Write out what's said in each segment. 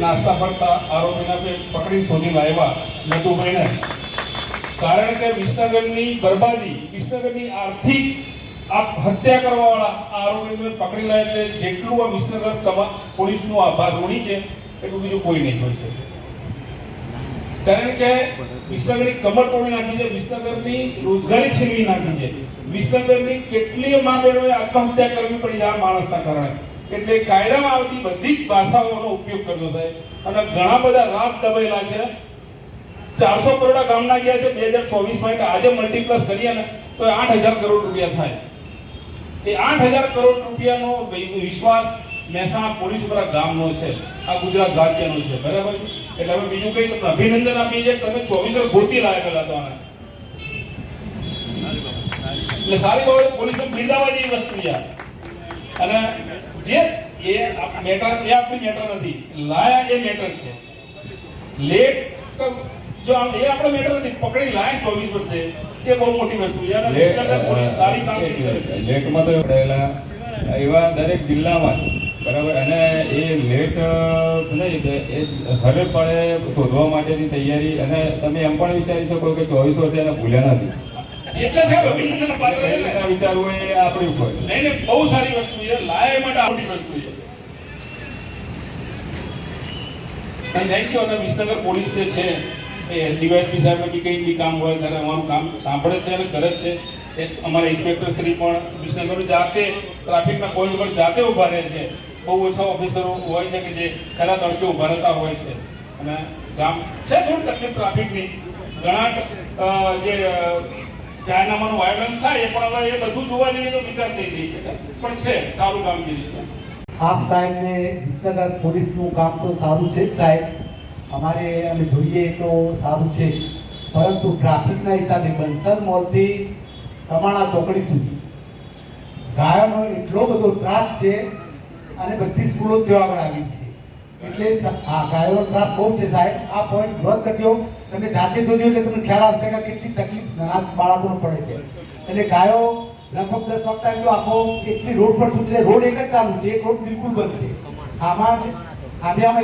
નાસ્તા ફરતા આરોપીને પકડી શોધી લાવ્યા નટુભાઈને, કારણ કે વિસનગરની બરબાદી, વિસનગરની આર્થિક હત્યા કરવાવાળા આરોપીને પકડી લાવે એટલે જેટલું આ વિસનગર પોલીસનો આભાર ઋણી છે એટલું બીજું કોઈ નહીં હોય શકે. કારણ કે વિસનગરની કમર તોડી નાખી છે, વિસનગરની રોજગારી છીનવી નાખી છે, વિસનગરની કેટલીય મા બહેનોએ આત્મહત્યા કરવી પડી આ માણસના કારણે. એટલે કાયદામાં આવતી બધી જ ભાષાઓનો ઉપયોગ કરજો સાહેબ. અને ઘણા બધા રાત દબાયેલા છે. 400 કરોડ ગામના ગયા છે 2024 માં, આજે મલ્ટીપ્લસ કરીએ ને તો 8000 કરોડ રૂપિયા થાય. એ 8000 કરોડ રૂપિયાનો વિશ્વાસ મહેસાણા પોલીસ પર ગામનો છે, આ ગુજરાત રાજ્યનો છે, બરાબર. એટલે હવે બીજું કઈ તમને અભિનંદન આપીએ છીએ, તમે 24 ગોતી લાયા પેલા તો આને. એટલે સારી બાબત પોલીસને બિરદાવવા જેવી વસ્તુ છે. અને જે એ મેટર, એ આપણી મેટર નથી, લાયા એ મેટર છે. લેટ જો એ આપણો મેટર નથી, પકડી લાયા 24 વર્ષે એ બહુ મોટી વસ્તુ છે. અને વિસનગર પોલીસ સારી કામગીરી કરે છે. લેટમાં તો રહેલા એવા દરેક જિલ્લામાં, બરાબર. અને એ લેટ નહીં, એ હરે પડે શોધવા માટેની તૈયારી. અને તમે એમ પણ વિચારી શકો કે 24 વર્ષે એને ભૂલ્યા નથી. એટલે સાહેબ અભિનંદન પાત્ર છે. વિચારવું એ આપણી ઉપર. નહીં, બહુ સારી વસ્તુ છે, લાયા માટે મોટી વસ્તુ છે. Thank you. અને વિસનગર પોલીસ જે છે એ ડીવાયએસપી સાહેબ બી કંઈ બી કામ હોય ત્યારે અમારું કામ સાંભળે છે અને કરે છે. અમારા ઇન્સ્પેક્ટર શ્રી પણ વિસનગર જાતે ટ્રાફિકના પોઈન્ટ પર જાતે ઊભા રહે છે. બહુ ઓછા ઓફિસરો હોય છે કે જે ખરા તડકે ઊભા રહેતા હોય છે. અને ગામ છે થોડી તકલીફ ટ્રાફિકની, ઘણા જે જાહેરનામાનું વાયોલન્સ થાય એ પણ હવે એ બધું જોવા જઈએ તો વિકાસ નહીં થઈ શકે, પણ છે સારું કામગીરી છે. આપ સાહેબને વિસનગર પોલીસનું કામ તો સારું છે જ સાહેબ, અમારે અમે જોઈએ તો સારું છે. પરંતુ ટ્રાફિકના હિસાબે બંસર મોલથી કમાણા ચોકડી સુધી ગાયોનો એટલો બધો ત્રાસ છે. અને બધી સ્કૂલો ત્યાં આગળ આવી છે. એટલે હા, ગાયોનો ત્રાસ બહુ છે સાહેબ. આ પોઈન્ટ નોંધ કરજો, તમે જાતે જોજો એટલે તમને ખ્યાલ આવશે કે કેટલી તકલીફ નાના બાળકોને પડે છે. એટલે ગાયો લગભગ 10 વખત જો આખો એટલી રોડ પર સુધી, રોડ એક જ ચાલુ છે, એક રોડ બિલકુલ બંધ છે. આમાં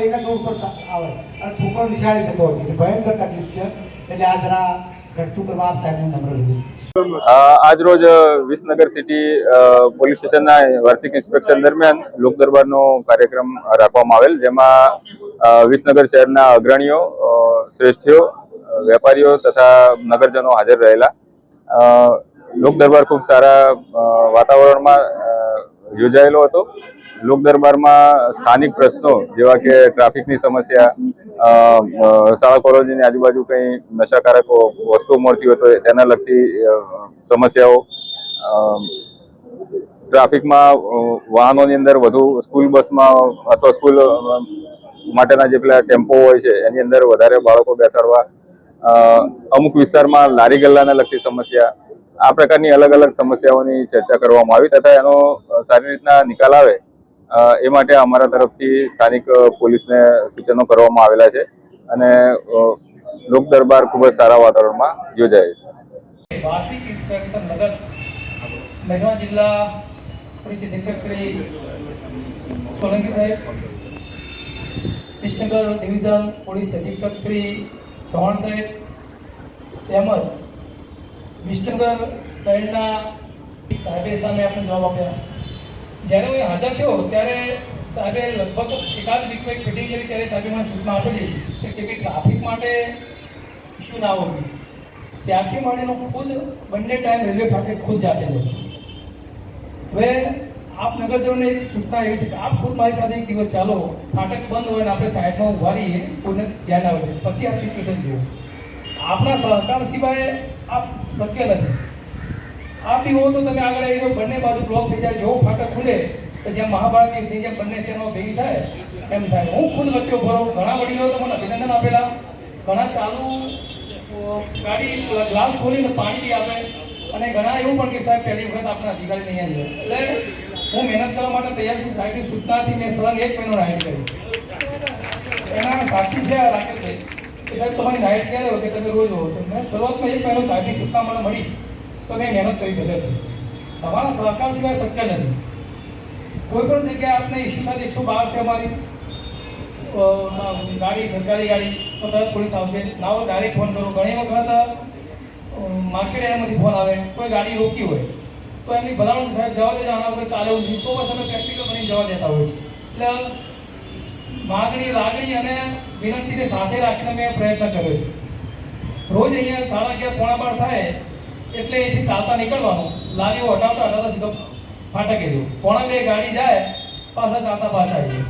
એક જ રોડ પર આવે અને છોકરો નિશાળે જતો હોય છે. એટલે ભયંકર તકલીફ છે. એટલે આ જરા ઘટતું કરવા આપ સાહેબને નમ્ર વિનંતી. આજ રોજ વિસનગર સિટી પોલીસ સ્ટેશનના વાર્ષિક ઇન્સ્પેક્શન દરમિયાન લોક દરબારનો કાર્યક્રમ રાખવામાં આવેલ, જેમાં વિસનગર શહેરના અગ્રણીઓ, શ્રેષ્ઠીઓ, વેપારીઓ તથા નગરજનો હાજર રહેલા. લોક દરબાર ખૂબ સારા વાતાવરણમાં યોજાયેલો હતો. લોક દરબારમાં સ્થાનિક પ્રશ્નો જેવા કે ટ્રાફિકની સમસ્યા, શાળા કોલેજની આજુબાજુ કંઈ નશાકારક વસ્તુઓ મળતી હોય તો તેના લગતી સમસ્યાઓ, ટ્રાફિકમાં વાહનોની અંદર વધુ સ્કૂલ બસમાં અથવા સ્કૂલ માટેના જે પેલા ટેમ્પો હોય છે એની અંદર વધારે બાળકો બેસાડવા, અમુક વિસ્તારમાં લારી ગલ્લાને લગતી સમસ્યા, આ પ્રકારની અલગ અલગ સમસ્યાઓની ચર્ચા કરવામાં આવી તથા એનો સારી રીતના નિકાલ આવે એ માટે અમારા તરફથી સ્થાનિક પોલીસને સૂચનો કરવામાં આવેલા છે. અને લોક દરબાર ખૂબ જ સારા વાતાવરણમાં યોજાય છે. વાર્ષિક ઇન્સ્પેક્શન નગર મહેસાણા જિલ્લા પોલીસ ઇન્સ્પેક્ટર સોલંકી સાહેબ, વિસનગર ડિવિઝન પોલીસ અધિક્ષક શ્રી ચૌહાણ સાહેબ તેમજ વિસનગર શહેરના સાહેબે સામે આપણે જવાબ આપ્યા. જ્યારે હું હાજર થયો ત્યારે સાહેબે લગભગ એકાદ વીકમાં મિટિંગ કરી ત્યારે સાહેબે મને સૂચના આપેલી કે ટ્રાફિક માટે ઇસ્યુ ના હોવું. ત્યારથી માંડીને ખુદ બંને ટાઈમ રેલવે ફાટક ખુદ જાતે લો. હવે આપ નગરજનોને એક સૂચના એવી છે કે આપ ખુદ મારી સાથે એક દિવસ ચાલો, ફાટક બંધ હોય ને આપણે સાઈડમાં ઉભા રહીએ, કોઈને ધ્યાન આવે પછી આ સિચ્યુએશન જુઓ. આપના સહકાર સિવાય આપ શક્ય નથી. આપ બી હો તો તમે આગળ આવી જાઓ, બંને બાજુ બ્લોક થઈ જાય. જેવો ફાટક ખુલે તો જેમ મહાભારતની યુદ્ધ જેમ બંને સેનાઓ ભેગી થાય એમ થાય. હું ખુદ વચ્ચે ઉભો રહું. ઘણા વડીલો તો મને અભિનંદન આપેલા, ઘણા ચાલુ ગાડી ગ્લાસ ખોલીને પાણી બી આપે, અને ઘણા એવું પણ કે સાહેબ પહેલી વખત આપણા અધિકારી નહીં આવ્યો. એટલે હું મહેનત કરવા માટે તૈયાર છું. સાહેબની સૂચનાથી મેં સળંગ 1 મહિનો રાઈડ કરી. એના સાક્ષી છે રાકેશભાઈ કે સાહેબ તમારી રાઈડ ક્યારે હોય કે તમે રોજ હો છો. મેં શરૂઆતમાં 1 મહિનો સાહેબની સૂચના મને મળી તો મેં મહેનત કરી જશે. તમારા સહકાર સિવાય શક્ય નથી. કોઈ પણ જગ્યાએ આપણે ઇસ્યુ સાથે 112 છે અમારી, ગાડી સરકારી ગાડી તો તરત પોલીસ આવશે ના હોય ડાયરેક્ટ ફોન કરો. ઘણી વખત માર્કેટ એરિયામાંથી ફોન આવે, કોઈ ગાડી રોકી હોય તો એમની ભલામણ સાહેબ જવા દેજો, આના વગર ચાલે એવું નહીં, તો બસ અમે પ્રેક્ટિકલ બની જવા દેતા હોય છે. એટલે માગણી, લાગણી અને વિનંતીને સાથે રાખીને મેં પ્રયત્ન કર્યો છે. રોજ અહીંયા 11:30 પોણા 12 થાય એટલે એથી ચાલતા નીકળવાનું, લારીઓ હટાવતા સીધો ફાટકે જવું, 1:45 ગાડી જાય પાછા ચાલતા પાછા આવીએ.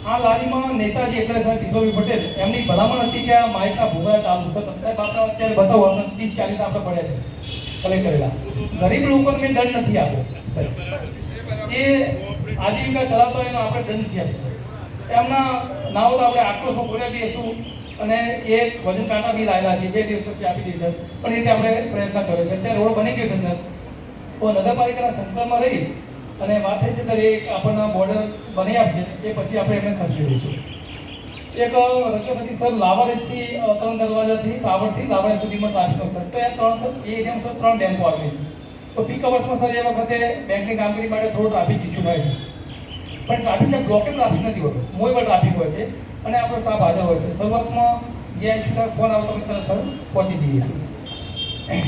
આ લારીમાં નેતાજી એટલે સાહેબ કિશોરભાઈ પટેલ એમની ભલામણ હતી કે આ માઇકના ભૂગા ચાલુ છે. સાહેબ આપણે અત્યારે બતાવો, આપણે 30-40 આપણે પડ્યા છે કલેક્ટ કરેલા. ગરીબ લોકોને મેં દંડ નથી આપ્યો સાહેબ, એ આજીવિકા ચલાવતા એનો આપણે દંડ નથી આપ્યો. એમના ના હોય તો આપણે આક્રોશમાં બોલ્યા બી શું, અને એ વજન કાંટા બી લાવેલા છે, 2 દિવસ પછી આપી દઈશું, પણ એ રીતે આપણે પ્રયત્ન કર્યો છે. અત્યારે રોડ બની ગયો છે સર, તો નગરપાલિકાના સંકલનમાં રહી અને વાત થઈ છે સર, એ આપણને બોર્ડર બની આપશે એ પછી આપણે એમને ખસેડી દઈશું. એક રસ્તો પછી સર લાવારીસથી 3 દરવાજાથી કાવડથી લાવારીસ સુધીમાં ટ્રાફિકનો સર, તો એ એરિયામાં સર 3 ડેમ્પો આવેલી છે. તો પીક અવર્સમાં સર એ વખતે બેંકની કામગીરી માટે થોડો ટ્રાફિક ઇસ્યુ થાય છે, પણ ટ્રાફિક છે બ્લોકેજ ટ્રાફિક નથી હોતો, મોઈમાં ટ્રાફિક હોય છે અને આપણો સ્ટાફ હાજર હોય છે. શરૂઆતમાં જે ઇસ્યુ થાય ફોન આવતો તરત સર પહોંચી જઈએ છીએ.